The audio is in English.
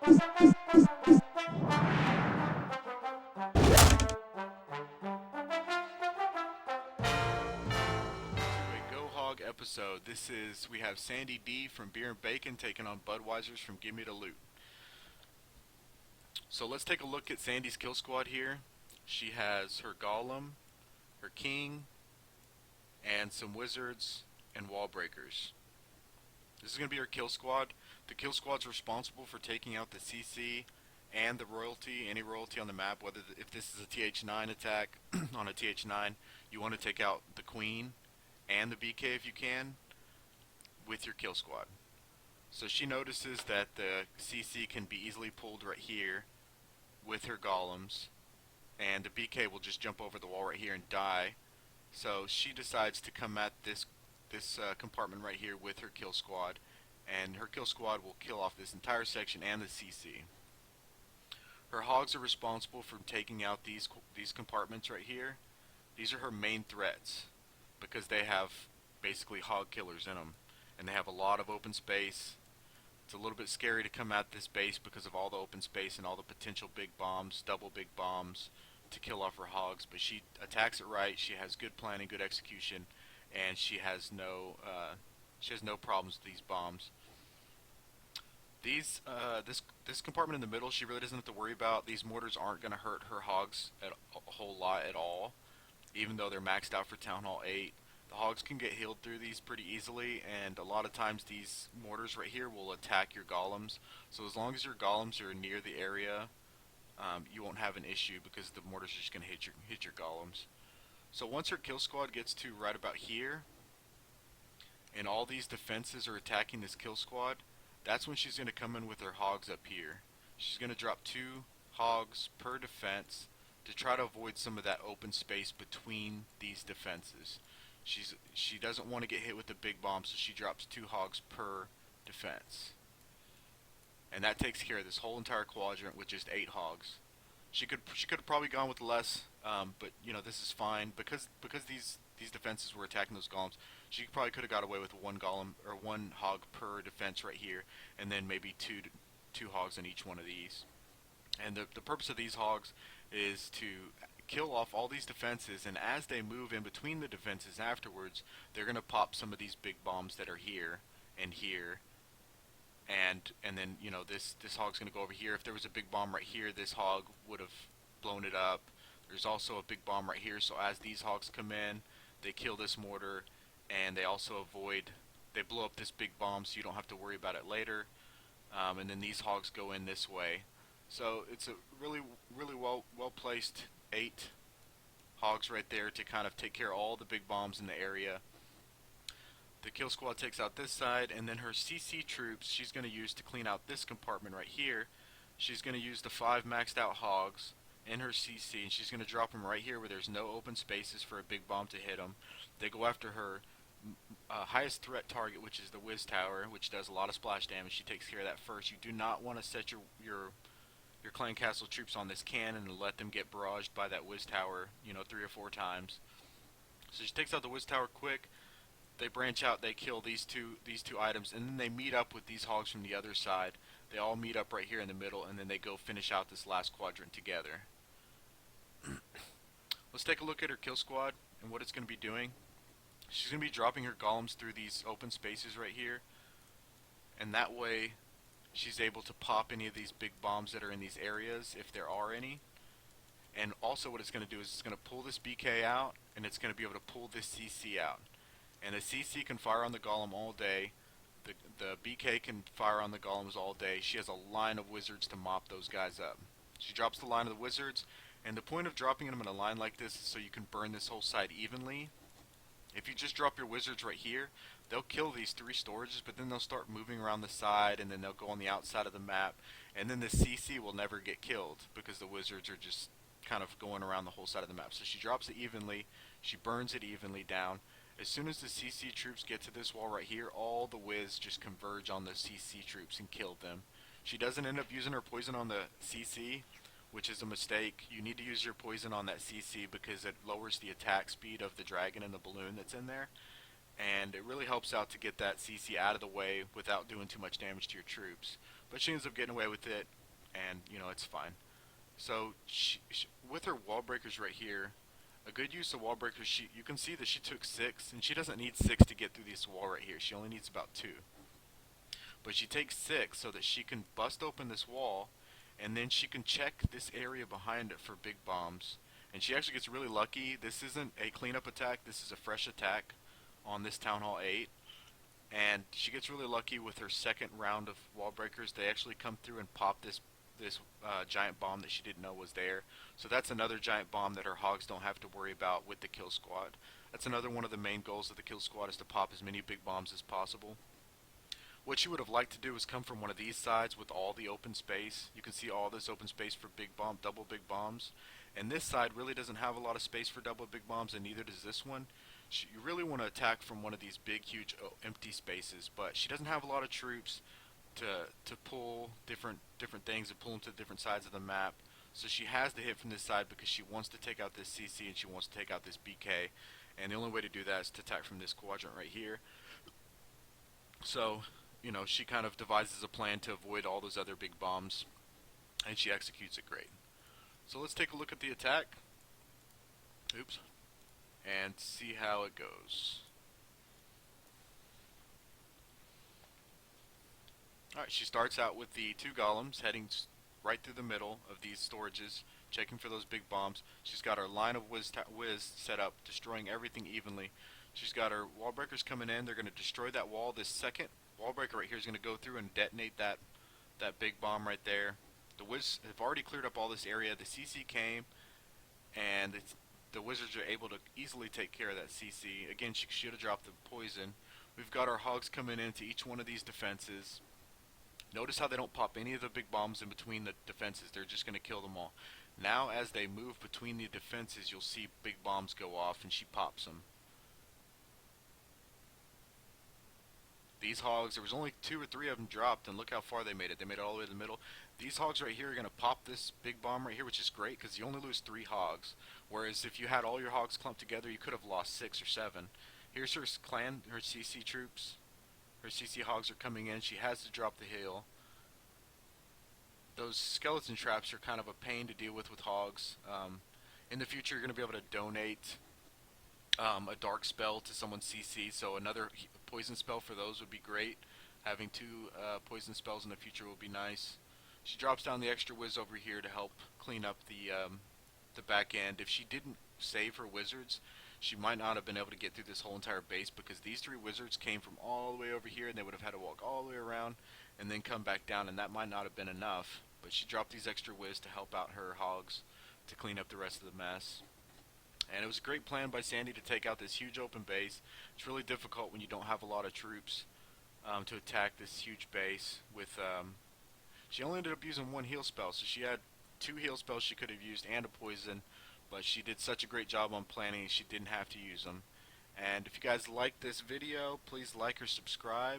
GoHog episode. We have Sandy D from Beer and Bacon taking on Budweiser's from Gimme the Loot. So let's take a look at Sandy's kill squad here. She has her Golem, her King, and some Wizards and Wall Breakers. This is going to be her kill squad. The kill squad's responsible for taking out the CC and the royalty, any royalty on the map. If this is a TH9 attack on a TH9, you want to take out the Queen and the BK if you can with your kill squad. So she notices that the CC can be easily pulled right here with her golems, and the BK will just jump over the wall right here and die. So she decides to come at this compartment right here with her kill squad, and her kill squad will kill off this entire section and the CC. Her hogs are responsible for taking out these compartments right here. These are her main threats, because they have basically hog killers in them, and they have a lot of open space. It's a little bit scary to come at this base because of all the open space and all the potential big bombs, double big bombs, to kill off her hogs. But she attacks it right. She has good planning, good execution, and she has no problems with these bombs. This compartment in the middle, she really doesn't have to worry about. These mortars aren't going to hurt her hogs a whole lot at all, even though they're maxed out for Town Hall 8. The hogs can get healed through these pretty easily, and a lot of times these mortars right here will attack your golems. So as long as your golems are near the area, you won't have an issue, because the mortars are just going to hit your golems. So once her kill squad gets to right about here, and all these defenses are attacking this kill squad, that's when she's going to come in with her hogs up here. She's going to drop 2 hogs per defense to try to avoid some of that open space between these defenses. She doesn't want to get hit with the big bomb, so she drops 2 hogs per defense. And that takes care of this whole entire quadrant with just 8 hogs. She could have probably gone with less, but you know, this is fine because these defenses were attacking those golems. She probably could have got away with 1 golem or 1 hog per defense right here, and then maybe two hogs in each one of these. And the purpose of these hogs is to kill off all these defenses, and as they move in between the defenses afterwards, they're going to pop some of these big bombs that are here and here. And then, you know, this hog's going to go over here. If there was a big bomb right here, this hog would have blown it up. There's also a big bomb right here, so as these hogs come in, they kill this mortar, and they also they blow up this big bomb, so you don't have to worry about it later. And then these hogs go in this way. So it's a really well placed 8 hogs right there to kind of take care of all the big bombs in the area. The kill squad takes out this side, and then her CC troops she's going to use to clean out this compartment right here. She's going to use the 5 maxed out hogs in her CC, and she's going to drop them right here where there's no open spaces for a big bomb to hit them. They go after her highest threat target, which is the Wiz Tower, which does a lot of splash damage. She takes care of that first. You do not want to set your clan castle troops on this cannon and let them get barraged by that Wiz Tower, you know, 3 or 4 times. So she takes out the Wiz Tower quick. They branch out, they kill these two items, and then they meet up with these hogs from the other side. They all meet up right here in the middle, and then they go finish out this last quadrant together. Let's take a look at her kill squad and what it's going to be doing. She's going to be dropping her golems through these open spaces right here, and that way she's able to pop any of these big bombs that are in these areas, if there are any. And also what it's going to do is it's going to pull this BK out, and it's going to be able to pull this CC out. And the CC can fire on the golem all day. The BK can fire on the golems all day. She has a line of wizards to mop those guys up. She drops the line of the wizards, and the point of dropping them in a line like this is so you can burn this whole side evenly. If you just drop your wizards right here, they'll kill these 3 storages, but then they'll start moving around the side, and then they'll go on the outside of the map, and then the CC will never get killed because the wizards are just kind of going around the whole side of the map. So she drops it evenly, she burns it evenly down. As soon as the CC troops get to this wall right here, all the Wiz just converge on the CC troops and kill them. She doesn't end up using her poison on the CC, which is a mistake. You need to use your poison on that CC because it lowers the attack speed of the dragon and the balloon that's in there. And it really helps out to get that CC out of the way without doing too much damage to your troops. But she ends up getting away with it. and it's fine. So with her wall breakers right here, a good use of wall breakers, you can see that she took 6, and she doesn't need 6 to get through this wall right here. She only needs about 2. But she takes 6 so that she can bust open this wall, and then she can check this area behind it for big bombs. And she actually gets really lucky. This isn't a cleanup attack, this is a fresh attack on this Town Hall 8. And she gets really lucky with her second round of wall breakers. They actually come through and pop this giant bomb that she didn't know was there. So that's another giant bomb that her hogs don't have to worry about with the kill squad. That's another one of the main goals of the kill squad, is to pop as many big bombs as possible. What you would have liked to do is come from one of these sides with all the open space. You can see all this open space for double big bombs. And this side really doesn't have a lot of space for double big bombs, and neither does this one. You really want to attack from one of these big, huge, empty spaces, but she doesn't have a lot of troops to pull different things and pull them to different sides of the map. So she has to hit from this side because she wants to take out this CC and she wants to take out this BK. And the only way to do that is to attack from this quadrant right here. So, she kind of devises a plan to avoid all those other big bombs, and she executes it great. So let's take a look at the attack. Oops. And see how it goes. Alright, she starts out with the 2 golems heading right through the middle of these storages, checking for those big bombs. She's got her line of whiz set up, destroying everything evenly. She's got her wall breakers coming in. They're going to destroy that wall. This second wall breaker right here is going to go through and detonate that big bomb right there. The Wiz have already cleared up all this area. The CC came, and the wizards are able to easily take care of that CC. Again, she should have dropped the poison. We've got our hogs coming into each one of these defenses. Notice how they don't pop any of the big bombs in between the defenses. They're just going to kill them all. Now, as they move between the defenses, you'll see big bombs go off, and she pops them. These hogs, there was only 2 or 3 of them dropped, and look how far they made it. They made it all the way to the middle. These hogs right here are going to pop this big bomb right here, which is great because you only lose 3 hogs. Whereas if you had all your hogs clumped together, you could have lost 6 or 7. Here's her clan, her CC troops. Her CC hogs are coming in. She has to drop the hill. Those skeleton traps are kind of a pain to deal with hogs. In the future, you're going to be able to donate a dark spell to someone's CC, so another poison spell for those would be great. Having 2 poison spells in the future will be nice. She drops down the extra whiz over here to help clean up the back end. If she didn't save her wizards, she might not have been able to get through this whole entire base, because these 3 wizards came from all the way over here, and they would have had to walk all the way around and then come back down, and that might not have been enough. But she dropped these extra whiz to help out her hogs to clean up the rest of the mess. And it was a great plan by Sandy to take out this huge open base. It's really difficult when you don't have a lot of troops to attack this huge base. She only ended up using 1 heal spell, so she had 2 heal spells she could have used and a poison, but she did such a great job on planning she didn't have to use them. And if you guys like this video, please like or subscribe.